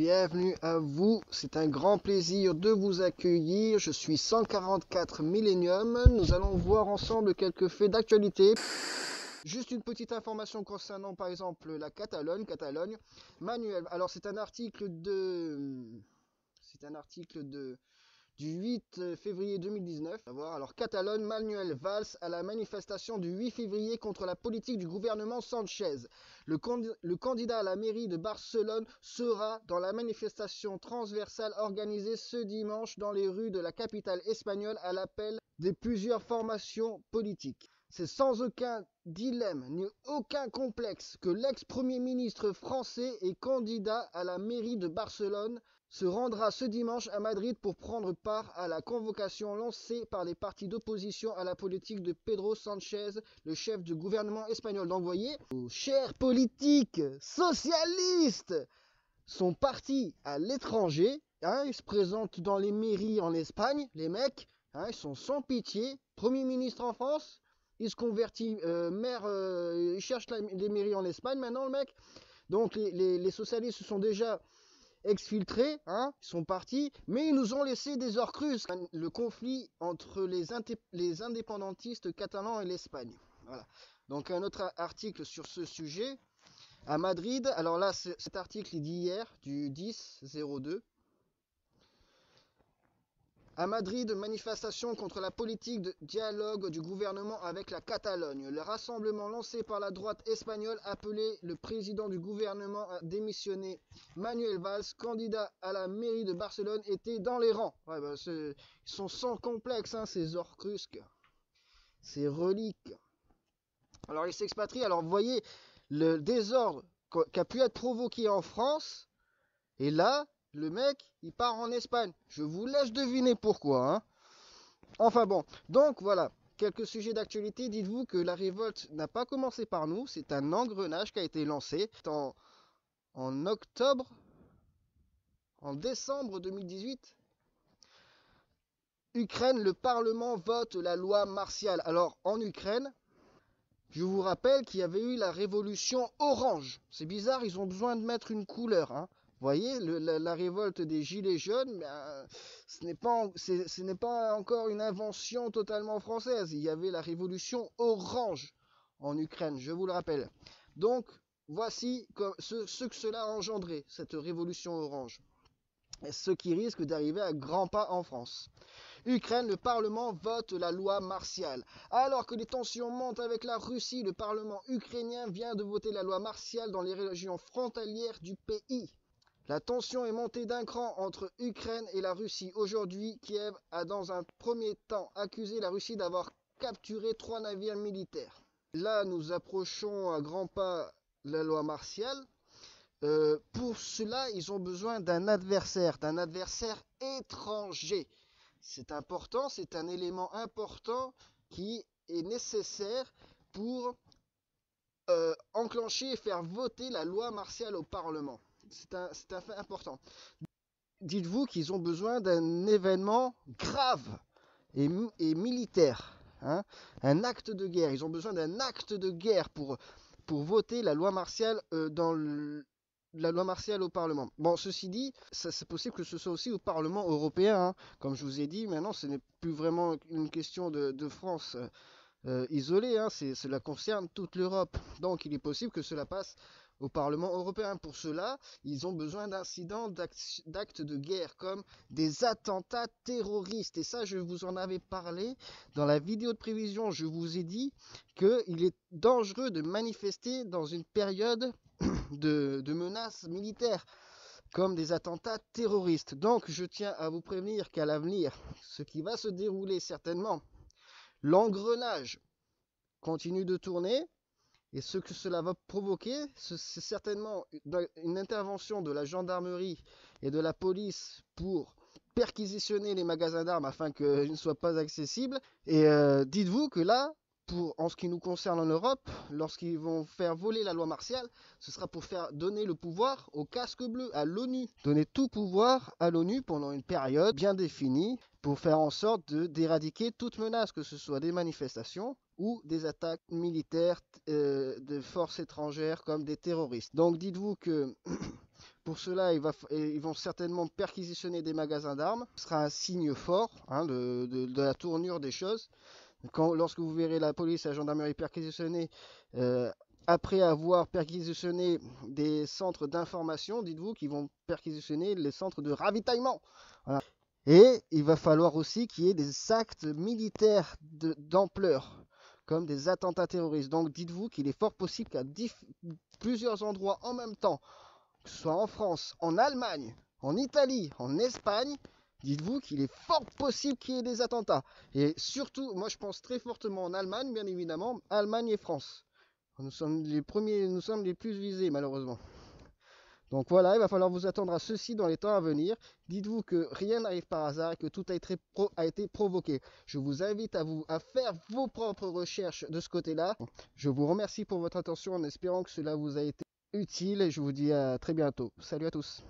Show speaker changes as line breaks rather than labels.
Bienvenue à vous, c'est un grand plaisir de vous accueillir. Je suis 144 Millennium. Nous allons voir ensemble quelques faits d'actualité. Juste une petite information concernant par exemple la Catalogne. Manuel, alors c'est un article du 8 février 2019. Alors, Catalogne, Manuel Valls à la manifestation du 8 février contre la politique du gouvernement Sanchez. Le candidat à la mairie de Barcelone sera dans la manifestation transversale organisée ce dimanche dans les rues de la capitale espagnole à l'appel de plusieurs formations politiques. C'est sans aucun dilemme ni aucun complexe que l'ex-premier ministre français et candidat à la mairie de Barcelone se rendra ce dimanche à Madrid pour prendre part à la convocation lancée par les partis d'opposition à la politique de Pedro Sánchez, le chef du gouvernement espagnol. Donc, vous voyez, nos chers politiques socialistes sont partis à l'étranger. Ils se présentent dans les mairies en Espagne, les mecs. Ils sont sans pitié. Premier ministre en France, il se convertit maire, il cherche les mairies en Espagne maintenant, le mec. Donc, les socialistes se sont déjà exfiltrés, ils sont partis, mais ils nous ont laissé des Horcruxes. Le conflit entre les indépendantistes catalans et l'Espagne. Voilà. Donc un autre article sur ce sujet. À Madrid, alors là cet article est d'hier, du 10-02. À Madrid, manifestation contre la politique de dialogue du gouvernement avec la Catalogne. Le rassemblement lancé par la droite espagnole appelait le président du gouvernement à démissionner. Manuel Valls, candidat à la mairie de Barcelone, était dans les rangs. Ils sont sans complexe, ces Horcruxes, ces reliques. Alors ils s'expatrient. Alors vous voyez le désordre qui a pu être provoqué en France. Et là, le mec, il part en Espagne. Je vous laisse deviner pourquoi. Enfin bon, donc voilà, quelques sujets d'actualité. Dites-vous que la révolte n'a pas commencé par nous. C'est un engrenage qui a été lancé en décembre 2018. Ukraine, le Parlement vote la loi martiale. Alors en Ukraine, je vous rappelle qu'il y avait eu la révolution orange. C'est bizarre, ils ont besoin de mettre une couleur. Vous voyez, la révolte des Gilets jaunes, ce n'est pas encore une invention totalement française. Il y avait la révolution orange en Ukraine, je vous le rappelle. Donc, voici ce que cela a engendré, cette révolution orange. Et ce qui risque d'arriver à grands pas en France. Ukraine, le Parlement vote la loi martiale. Alors que les tensions montent avec la Russie, le Parlement ukrainien vient de voter la loi martiale dans les régions frontalières du pays. La tension est montée d'un cran entre Ukraine et la Russie. Aujourd'hui, Kiev a dans un premier temps accusé la Russie d'avoir capturé 3 navires militaires. Là, nous approchons à grands pas la loi martiale. Pour cela, ils ont besoin d'un adversaire étranger. C'est important, c'est un élément important qui est nécessaire pour enclencher et faire voter la loi martiale au Parlement. C'est un fait important. Dites-vous qu'ils ont besoin d'un événement grave et militaire, un acte de guerre. Ils ont besoin d'un acte de guerre pour voter la loi martiale la loi martiale au Parlement. Bon, ceci dit, c'est possible que ce soit aussi au Parlement européen. Comme je vous ai dit, maintenant, ce n'est plus vraiment une question de France isolée. Cela concerne toute l'Europe. Donc, il est possible que cela passe au Parlement européen. Pour cela, ils ont besoin d'incidents, d'actes de guerre, comme des attentats terroristes. Et ça, je vous en avais parlé dans la vidéo de prévision. Je vous ai dit qu'il est dangereux de manifester dans une période de menaces militaires, comme des attentats terroristes. Donc, je tiens à vous prévenir qu'à l'avenir, ce qui va se dérouler certainement, l'engrenage continue de tourner. Et ce que cela va provoquer, c'est certainement une intervention de la gendarmerie et de la police pour perquisitionner les magasins d'armes afin qu'ils ne soient pas accessibles. Et dites-vous que là, en ce qui nous concerne en Europe, lorsqu'ils vont faire voler la loi martiale, ce sera pour faire donner le pouvoir au casque bleu, à l'ONU. Donner tout pouvoir à l'ONU pendant une période bien définie pour faire en sorte d'éradiquer toute menace, que ce soit des manifestations ou des attaques militaires de forces étrangères comme des terroristes. Donc dites-vous que Pour cela, ils vont certainement perquisitionner des magasins d'armes. Ce sera un signe fort hein, de la tournure des choses. Lorsque vous verrez la police et la gendarmerie perquisitionner, après avoir perquisitionné des centres d'information, dites-vous qu'ils vont perquisitionner les centres de ravitaillement. Voilà. Et il va falloir aussi qu'il y ait des actes militaires d'ampleur, comme des attentats terroristes. Donc dites-vous qu'il est fort possible qu'à plusieurs endroits en même temps, que ce soit en France, en Allemagne, en Italie, en Espagne, dites-vous qu'il est fort possible qu'il y ait des attentats. Et surtout, moi je pense très fortement en Allemagne, bien évidemment, Allemagne et France. Nous sommes les premiers, nous sommes les plus visés malheureusement. Donc voilà, il va falloir vous attendre à ceci dans les temps à venir. Dites-vous que rien n'arrive par hasard et que tout a été provoqué. Je vous invite à faire vos propres recherches de ce côté-là. Je vous remercie pour votre attention en espérant que cela vous a été utile et je vous dis à très bientôt. Salut à tous.